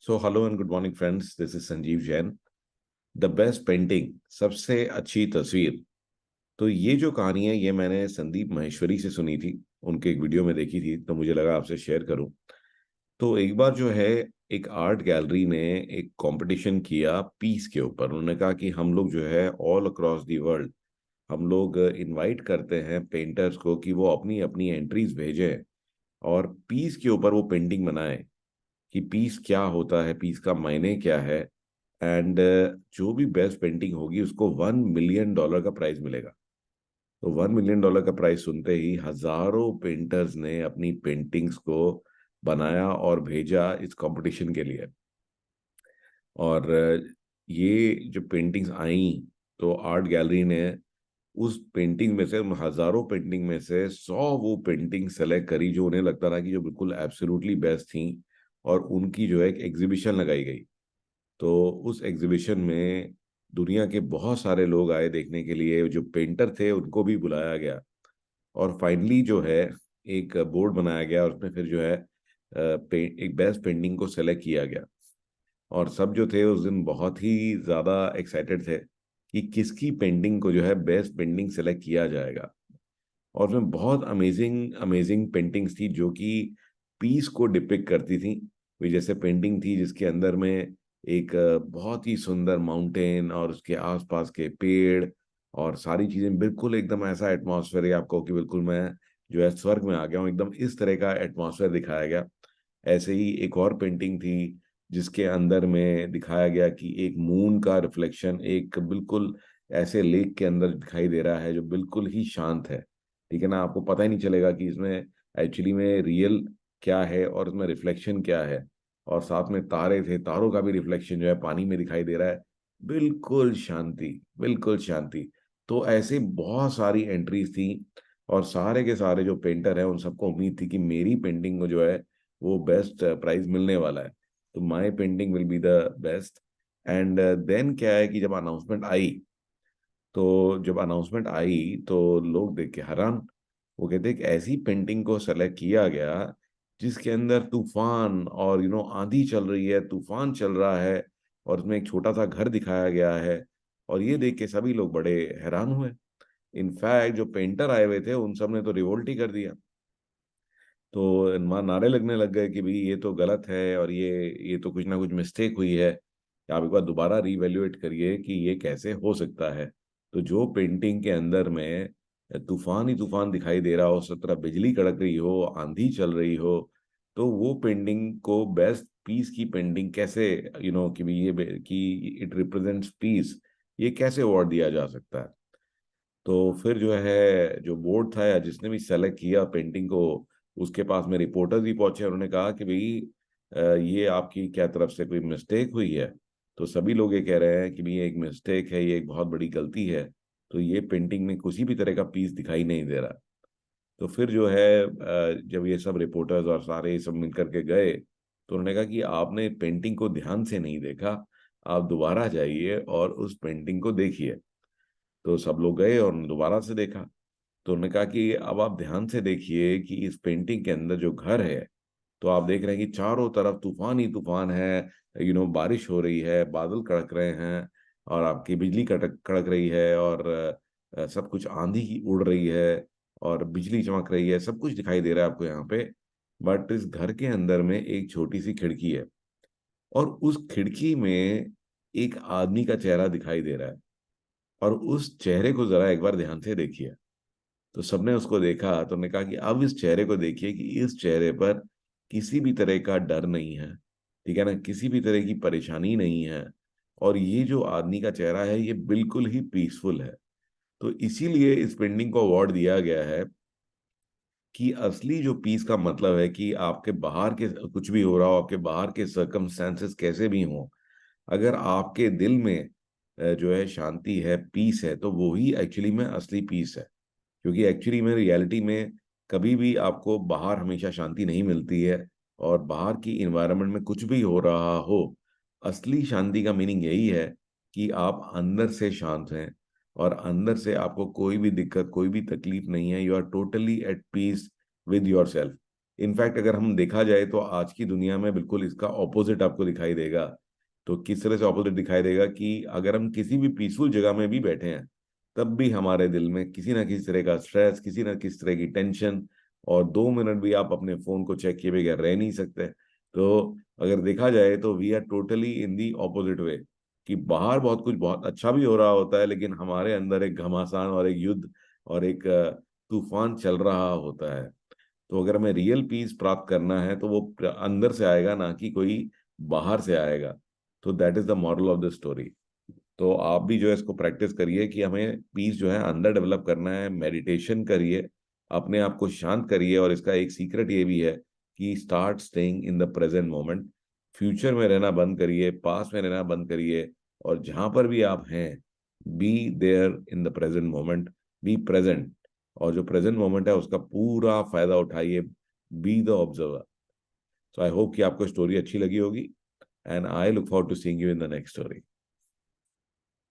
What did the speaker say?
So hello and good morning friends, this is Sanjeev Jain. The best painting, सबसे अच्छी तस्वीर। तो ये जो कहानी है ये मैंने संदीप माहेश्वरी से सुनी थी, उनके एक वीडियो में देखी थी, तो मुझे लगा आपसे शेयर करूं। तो एक बार जो है, एक आर्ट गैलरी ने एक कंपटीशन किया पीस के ऊपर। उन्होंने कहा कि हम लोग जो है ऑल अक्रॉस द वर्ल्ड हम लोग इनवाइट करते हैं पेंटर्स को कि वो अपनी अपनी एंट्रीज भेजें और पीस के ऊपर वो पेंटिंग बनाएं कि पीस क्या होता है, पीस का मायने क्या है। एंड जो भी बेस्ट पेंटिंग होगी उसको $1 मिलियन का प्राइज मिलेगा। तो $1 मिलियन का प्राइज सुनते ही हजारों पेंटर्स ने अपनी पेंटिंग्स को बनाया और भेजा इस कंपटीशन के लिए। और ये जो पेंटिंग्स आई, तो आर्ट गैलरी ने उस पेंटिंग में से, उन हजारों पेंटिंग में से 100 वो पेंटिंग सेलेक्ट करी जो उन्हें लगता था कि जो बिल्कुल एब्सोल्युटली बेस्ट थी, और उनकी जो है एक एग्जीबिशन लगाई गई। तो उस एग्जीबिशन में दुनिया के बहुत सारे लोग आए देखने के लिए, जो पेंटर थे उनको भी बुलाया गया। और फाइनली जो है एक बोर्ड बनाया गया, उसमें फिर जो है एक बेस्ट पेंटिंग को सेलेक्ट किया गया। और सब जो थे उस दिन बहुत ही ज़्यादा एक्साइटेड थे कि किसकी पेंटिंग को जो है बेस्ट पेंटिंग सेलेक्ट किया जाएगा। और उसमें बहुत अमेजिंग अमेजिंग पेंटिंग्स थी जो कि पीस को डिपिक्ट करती थी। कोई जैसे पेंटिंग थी जिसके अंदर में एक बहुत ही सुंदर माउंटेन और उसके आसपास के पेड़ और सारी चीजें, बिल्कुल एकदम ऐसा एटमॉस्फेयर है आपको कि बिल्कुल मैं जो है स्वर्ग में आ गया हूँ, एकदम इस तरह का एटमॉस्फेयर दिखाया गया। ऐसे ही एक और पेंटिंग थी जिसके अंदर में दिखाया गया कि एक मून का रिफ्लेक्शन एक बिल्कुल ऐसे लेक के अंदर दिखाई दे रहा है जो बिल्कुल ही शांत है। ठीक है ना, आपको पता ही नहीं चलेगा कि इसमें एक्चुअली में रियल क्या है और इसमें रिफ्लेक्शन क्या है। और साथ में तारे थे, तारों का भी रिफ्लेक्शन जो है पानी में दिखाई दे रहा है। बिल्कुल शांति, बिल्कुल शांति। तो ऐसे बहुत सारी एंट्रीज थी, और सारे के सारे जो पेंटर हैं उन सबको उम्मीद थी कि मेरी पेंटिंग को जो है वो बेस्ट प्राइज मिलने वाला है। तो my painting will be the best. And then क्या है कि जब अनाउंसमेंट आई, तो जब अनाउंसमेंट आई तो लोग देख के हैरान। वो कहते हैं कि ऐसी पेंटिंग को सेलेक्ट किया गया जिसके अंदर तूफान और आंधी चल रही है, तूफान चल रहा है, और उसमें एक छोटा सा घर दिखाया गया है। और ये देख के सभी लोग बड़े हैरान हुए। इनफैक्ट जो पेंटर आए हुए थे उन सब ने तो रिवोल्ट ही कर दिया। तो नारे लगने लग गए कि भाई ये तो गलत है, और ये तो कुछ ना कुछ मिस्टेक हुई है, आप एक बार दोबारा रीवैल्यूएट करिए कि ये कैसे हो सकता है। तो जो पेंटिंग के अंदर में तूफान ही तूफान दिखाई दे रहा हो, उस तरह बिजली कड़क रही हो, आंधी चल रही हो, तो वो पेंटिंग को बेस्ट पीस की पेंटिंग कैसे, कि भाई ये कि इट रिप्रेजेंट्स पीस, ये कैसे अवार्ड दिया जा सकता है। तो फिर जो है जो बोर्ड था या जिसने भी सेलेक्ट किया पेंटिंग को, उसके पास में रिपोर्टर्स भी पहुंचे। उन्होंने कहा कि भाई ये आपकी क्या तरफ से कोई मिस्टेक हुई है। तो सभी लोग ये कह रहे हैं कि भाई ये एक मिस्टेक है, ये एक बहुत बड़ी गलती है। तो ये पेंटिंग में किसी भी तरह का पीस दिखाई नहीं दे रहा। तो फिर जो है जब ये सब रिपोर्टर्स और सारे ये सब मिलकर के गए, तो उन्होंने कहा कि आपने पेंटिंग को ध्यान से नहीं देखा, आप दोबारा जाइए और उस पेंटिंग को देखिए। तो सब लोग गए और उन्होंने दोबारा से देखा। तो उन्होंने कहा कि अब आप ध्यान से देखिए कि इस पेंटिंग के अंदर जो घर है, तो आप देख रहे हैं कि चारों तरफ तूफान ही तूफान है। बारिश हो रही है, बादल कड़क रहे हैं, और आपकी बिजली कड़क कड़क रही है, और सब कुछ आंधी की उड़ रही है, और बिजली चमक रही है, सब कुछ दिखाई दे रहा है आपको यहाँ पे। बट इस घर के अंदर में एक छोटी सी खिड़की है, और उस खिड़की में एक आदमी का चेहरा दिखाई दे रहा है। और उस चेहरे को जरा एक बार ध्यान से देखिए। तो सबने उसको देखा, तो उन्होंने कहा कि अब इस चेहरे को देखिए कि इस चेहरे पर किसी भी तरह का डर नहीं है। ठीक है ना, किसी भी तरह की परेशानी नहीं है। और ये जो आदमी का चेहरा है ये बिल्कुल ही पीसफुल है। तो इसीलिए इस पेंटिंग को अवार्ड दिया गया है कि असली जो पीस का मतलब है कि आपके बाहर के कुछ भी हो रहा हो, आपके बाहर के सर्कमस्टेंसेस कैसे भी हों, अगर आपके दिल में जो है शांति है, पीस है, तो वो ही एक्चुअली में असली पीस है। क्योंकि एक्चुअली में रियलिटी में कभी भी आपको बाहर हमेशा शांति नहीं मिलती है, और बाहर की इन्वायरमेंट में कुछ भी हो रहा हो, असली शांति का मीनिंग यही है कि आप अंदर से शांत हैं, और अंदर से आपको कोई भी दिक्कत, कोई भी तकलीफ नहीं है, you are totally at peace with yourself. In fact अगर हम देखा जाए तो आज की दुनिया में बिल्कुल इसका ऑपोजिट आपको दिखाई देगा। तो किस तरह से ऑपोजिट दिखाई देगा कि अगर हम किसी भी पीसफुल जगह में भी बैठे हैं, तब भी हमारे दिल में किसी ना किसी तरह का स्ट्रेस, किसी ना किसी तरह की टेंशन, और 2 मिनट भी आप अपने फोन को चेक किए बगैर रह नहीं सकते। तो अगर देखा जाए तो we are totally in the opposite way, कि बाहर बहुत कुछ बहुत अच्छा भी हो रहा होता है, लेकिन हमारे अंदर एक घमासान और एक युद्ध और एक तूफान चल रहा होता है। तो अगर हमें रियल पीस प्राप्त करना है तो वो अंदर से आएगा, ना कि कोई बाहर से आएगा। तो that is the moral of the story. तो आप भी जो है इसको प्रैक्टिस करिए कि हमें पीस जो है अंदर डेवलप करना है, मेडिटेशन करिए, अपने आप को शांत करिए। और इसका एक सीक्रेट ये भी है कि start staying in the present moment. Future में रहना बंद करिए, पास्ट में रहना बंद करिए, और जहां पर भी आप हैं, be there in the present moment, be present. और जो प्रेजेंट मोमेंट है उसका पूरा फायदा उठाइए, be the observer. So I hope कि आपको स्टोरी अच्छी लगी होगी, and I look forward to seeing you in the next story.